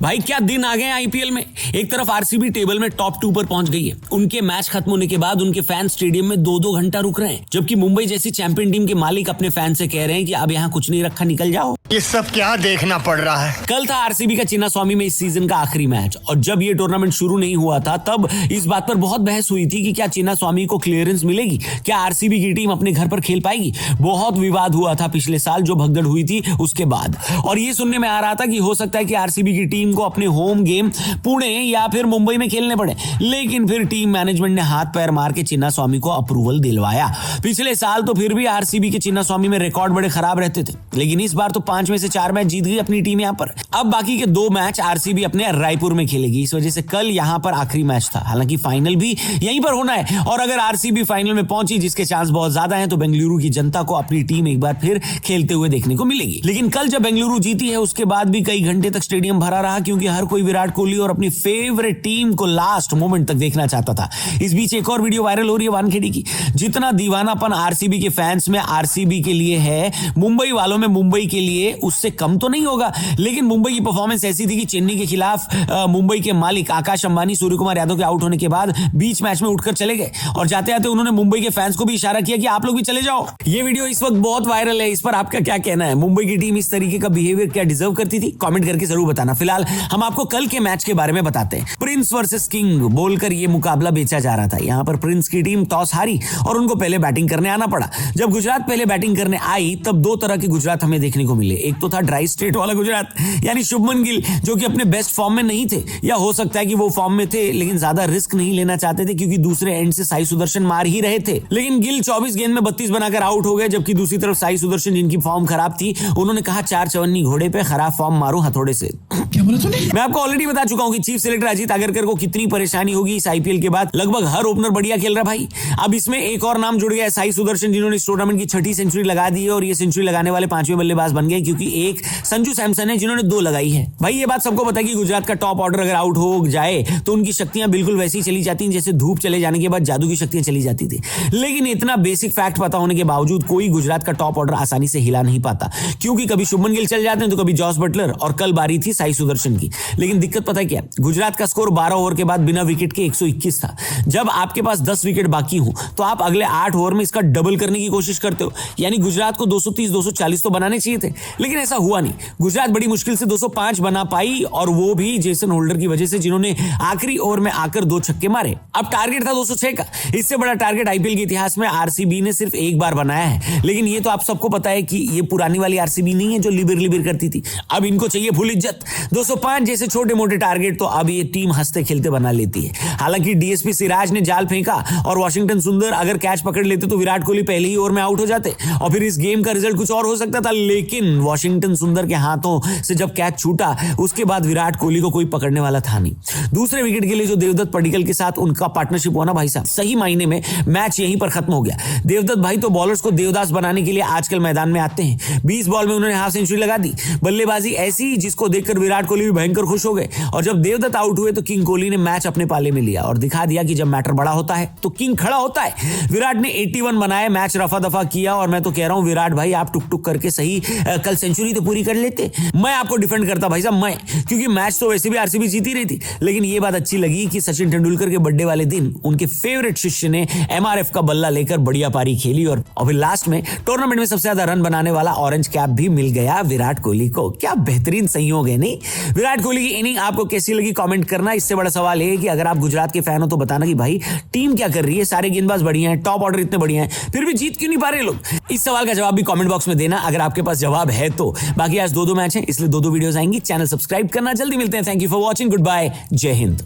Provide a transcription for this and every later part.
भाई क्या दिन आ गए आईपीएल में। एक तरफ आरसीबी टेबल में टॉप 2 पर पहुंच गई है। उनके मैच खत्म होने के बाद उनके फैन स्टेडियम में 2-2 घंटा रुक रहे हैं, जबकि मुंबई जैसी चैंपियन टीम के मालिक अपने फैन से कह रहे हैं कि अब यहाँ कुछ नहीं रखा, निकल जाओ। ये सब क्या देखना पड़ रहा है। कल था आरसीबी का चिन्नास्वामी में इस सीजन का आखिरी मैच, और जब ये टूर्नामेंट शुरू नहीं हुआ था तब इस बात पर बहुत बहस हुई थी कि क्या चिन्नास्वामी को क्लियरेंस मिलेगी, क्या आरसीबी की टीम अपने घर पर खेल पाएगी। बहुत विवाद हुआ था पिछले साल जो भगदड़ हुई थी उसके बाद, और ये सुनने में आ रहा था कि हो सकता है कि आरसीबी की टीम को अपने होम गेम पुणे या फिर मुंबई में खेलने पड़े। लेकिन फिर टीम मैनेजमेंट ने हाथ पैर मार के चिन्नास्वामी को अप्रूवल दिलवाया। पिछले साल तो फिर भी आरसीबी के चिन्नास्वामी में रिकॉर्ड बड़े खराब रहते थे, लेकिन इस बार तो 5 में से 4 मैच जीत गई अपनी टीम यहाँ पर। अब बाकी के 2 मैच आरसीबी अपने रायपुर में खेलेगी, इस वजह से कल यहाँ पर आखिरी मैच था। हालांकि फाइनल भी यहीं पर होना है, और अगर आरसीबी फाइनल में पहुंची, जिसके चांस बहुत ज्यादा हैं, तो बेंगलुरु की जनता को अपनी टीम एक बार फिर खेलते हुए देखने को मिलेगी। लेकिन कल जब बेंगलुरु जीती है उसके बाद भी कई घंटे तक स्टेडियम भरा रहा, क्योंकि हर कोई विराट कोहली और अपनी फेवरेट टीम को लास्ट मोमेंट तक देखना चाहता था। इस बीच एक और वीडियो वायरल हो रही है वानखेड़ी की। जितना दीवानापन आरसीबी के फैंस में आरसीबी के लिए है, मुंबई वालों में मुंबई के लिए उससे कम तो नहीं होगा। लेकिन मुंबई की परफॉर्मेंस ऐसी थी कि चेन्नई के खिलाफ मुंबई के मालिक आकाश अंबानी सूर्य कुमार यादव के आउट होने के बाद बीच मैच में उठकर चले गए, और जाते जाते उन्होंने मुंबई के फैंस को भी इशारा किया कि आप लोग भी चले जाओ। ये वीडियो इस वक्त बहुत वायरल है, इस पर आपका क्या कहना है? मुंबई की टीम इस तरीके का बिहेवियर क्या डिजर्व करती थी? कमेंट करके जरूर बताना। फिलहाल हम आपको कल के मैच के बारे में बताते हैं। प्रिंस वर्सेस किंग बोलकर ये मुकाबला बेचा जा रहा था। यहाँ पर प्रिंस की टीम टॉस हारी और उनको पहले बैटिंग करने आना पड़ा। जब गुजरात पहले बैटिंग करने आई तब 2 तरह के गुजरात हमें देखने को मिले। एक तो था ड्राई स्टेट वाला गुजरात, यानी शुभमन गिल जो कि अपने बेस्ट फॉर्म में नहीं थे, या हो सकता है कि वो फॉर्म में थे लेकिन ज्यादा रिस्क नहीं लेना चाहते थे, क्योंकि दूसरे एंड से साई सुदर्शन मार ही रहे थे। लेकिन गिल 24 गेंद में 32 बनाकर आउट हो गए, जबकि दूसरी तरफ साई सुदर्शन जिनकी फॉर्म खराब थी, उन्होंने कहा 4 चवन्नी घोड़े पे खराब फॉर्म मारो हथौड़े से। क्या बोला तूने? मैं आपको ऑलरेडी बता चुका हूं कि चीफ सिलेक्टर अजीत आगरकर को कितनी परेशानी होगी इस आईपीएल के बाद। लगभग हर ओपनर बढ़िया खेल रहा भाई। अब इसमें एक और नाम जुड़ गया है, साई सुदर्शन, जिन्होंने इस टूर्नामेंट की 6ठी सेंचुरी लगा दी है, और ये सेंचुरी लगाने वाले 5वें बल्लेबाज बन गए, क्योंकि एक संजू सैमसन है जिन्होंने 2 लगाई है। भाई ये बात सबको पता है कि गुजरात का टॉप ऑर्डर अगर आउट हो जाए तो उनकी शक्तियां बिल्कुल वैसी ही चली जाती हैं जैसे धूप चले जाने के बाद जादू की शक्तियां चली जाती थी। लेकिन इतना बेसिक फैक्ट पता होने के बावजूद कोई गुजरात का टॉप ऑर्डर आसानी से हिला नहीं पाता, क्योंकि कभी शुभमन गिल चल जाते हैं तो कभी जॉस बटलर, और कल बारी थी साई सुदर्शन की। लेकिन दिक्कत पता है क्या? गुजरात का स्कोर 12 ओवर के बाद बिना विकेट के 121 था। जब आपके पास 10 विकेट बाकी हो तो आप अगले 8 ओवर में इसका डबल करने की कोशिश करते हो, यानी गुजरात को 230-240 तो बनाने चाहिए थे, लेकिन ऐसा हुआ नहीं। गुजरात बड़ी मुश्किल से 205 बना पाई, और वो भी जेसन होल्डर की वजह से, जिन्होंने आखिरी ओवर में आकर 2 छक्के मारे। अब टारगेट था 206 का। इससे बड़ा टारगेट आईपीएल के इतिहास में आरसीबी ने सिर्फ एक बार बनाया है। लेकिन ये तो आप सबको पता है कि ये पुरानी वाली आरसीबी नहीं है जो लिबिर करती थी। अब इनको चाहिए फुल इज्जत। 205 जैसे छोटे मोटे टारगेट तो अब ये टीम हंसते खेलते बना लेती है। हालांकि डीएसपी सिराज ने जाल फेंका और वाशिंगटन सुंदर अगर कैच पकड़ लेते तो विराट कोहली पहले ही ओवर में आउट हो जाते, और फिर इस गेम का रिजल्ट कुछ और हो सकता था। लेकिन वाशिंगटन सुंदर के हाथों से जब कैच छूटा उसके बाद विराट कोहली को कोई पकड़ने वाला था नहीं। दूसरे विकेट के लिए जो देवदत्त पडिक्कल के साथ उनका पार्टनरशिप हुआ ना भाई साहब, सही मायने में मैच यहीं पर खत्म हो गया। देवदत्त भाई तो बॉलर्स को देवदास बनाने के लिए आजकल मैदान में आते हैं। 20 बॉल में उन्होंने हाफ सेंचुरी लगा दी। बल्लेबाजी ऐसी जिसको देखकर विराट कोहली भी भयंकर खुश हो गए, और जब देवदत्त आउट हुए तो किंग कोहली ने मैच अपने पाले में लिया और दिखा दिया कि जब मैटर बड़ा होता है तो किंग खड़ा होता है। विराट ने 81 बनाए, मैच रफा दफा किया, और मैं तो कह रहा हूं विराट भाई आप टुक टुक करके सही कल सेंचुरी तो पूरी कर लेते। मैं आपको डिफेंड करता भाई साहब, मैं, क्योंकि मैच तो वैसे भी आरसीबी जीती रही थी। लेकिन ये बात अच्छी लगी कि सचिन तेंदुलकर के बर्थडे वाले दिन उनके फेवरेट शिष्य ने एमआरएफ का बल्ला लेकर बढ़िया पारी खेली, और फिर लास्ट में टूर्नामेंट में सबसे ज्यादा रन बनाने वाला ऑरेंज कैप भी मिल गया विराट कोहली को। क्या बेहतरीन संयोग है नहीं? विराट कोहली की इनिंग आपको कैसी लगी कमेंट करना। इससे बड़ा सवाल है कि अगर आप गुजरात के फैन हो तो बताना कि भाई टीम क्या कर रही है, सारे गेंदबाज बढ़िया हैं, टॉप ऑर्डर इतने बढ़िया हैं, फिर भी जीत क्यों नहीं पा रहे लोग? इस सवाल का जवाब भी कमेंट बॉक्स में देना अगर आपके पास जवाब है तो। बाकी आज 2-2 मैच हैं, इसलिए 2-2 वीडियोस आएंगी। चैनल सब्सक्राइब करना। जल्दी मिलते हैं। Thank you for watching. Goodbye. जय हिंद।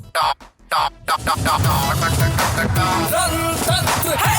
रणतंत्र है।